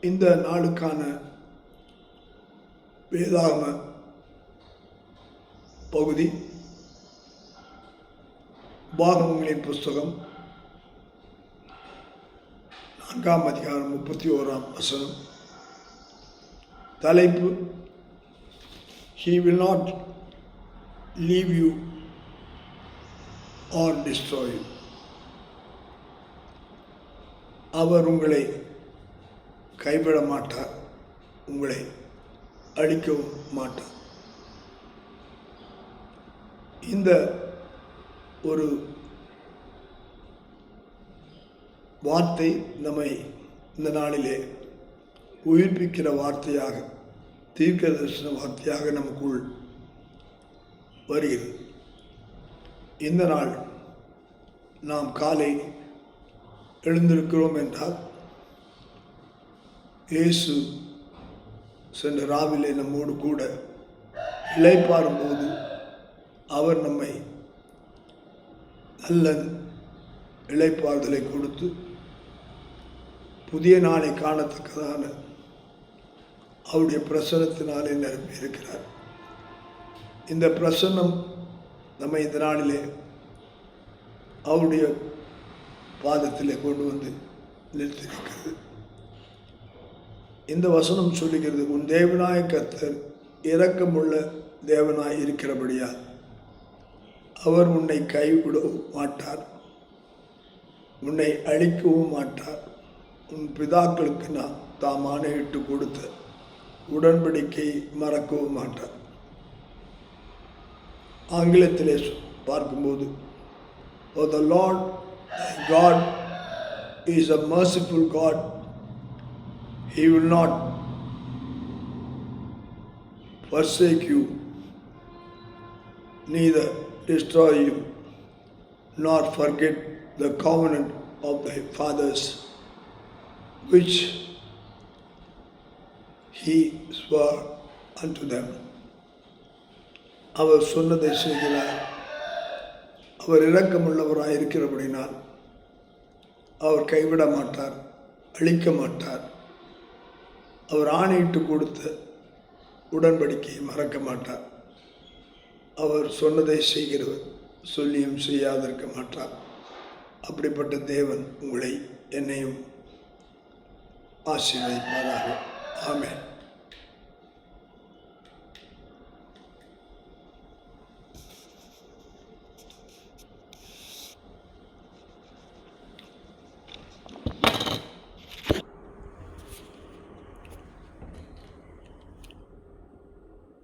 இந்த நாளுக்கான வேதாகம பகுதி உபாகமங்களின் புஸ்தகம் 4ஆம் அதிகாரம் 31ஆம் வசனம். தலைப்பு: He will not leave you or destroy you. அவர் உங்களை கைவிட மாட்டார், உங்களை அழிக்கவும் மாட்டார். இந்த ஒரு வார்த்தை நம்மை இந்த நாளிலே உயிர்ப்பிக்கிற வார்த்தையாக, தீர்க்கதரிசன வார்த்தையாக நமக்குள் வருகிறது. இந்த நாள் நாம் காலை எழுந்திருக்கிறோம் என்றால், இயேசு சென்ற ராவிலே நம்மோடு கூட இளைப்பாறும்போது அவர் நம்மை நல்ல இளைப்பாறுதலை கொடுத்து புதிய நாளை காணத்தக்கதான அவருடைய பிரசன்னத்தினாலே நிரப்பி இருக்கிறார். இந்த பிரசன்னம் நம்மை இந்த நாளிலே அவருடைய பாதத்திலே கொண்டு வந்து நிறுத்தியிருக்கிறது. இந்த வசனம் சொல்லுகிறது, உன் தேவனாய கர்த்தர் இரக்கமுள்ள தேவனாய் இருக்கிறபடியால் அவர் உன்னை கைவிடவும் மாட்டார், உன்னை அழிக்கவும் மாட்டார். உன் பிதாக்களுக்கு நான் தாம் ஆணையிட்டு கொடுத்த உடன்படிக்கை மறக்கவும் மாட்டார். ஆங்கிலத்திலே பார்க்கும்போது, Oh, the Lord God is a merciful God. He will not forsake you, neither destroy you, nor forget the covenant of thy fathers, which he swore unto them. அவர் சொன்னதை செய்கிறார். அவர் இரக்கமுள்ளவராய் இருக்கிறபடினால் அவர் கைவிட மாட்டார், அழிக்க மாட்டார். அவர் ஆணையிட்டு கொடுத்த உடன்படிக்கையை மறக்க மாட்டார். அவர் சொன்னதை செய்கிறவர், சொல்லியும் செய்யாதிருக்க மாட்டார். அப்படிப்பட்ட தேவன் உங்களை என்னையும் ஆசீர்வதிப்பாராக. ஆமென்.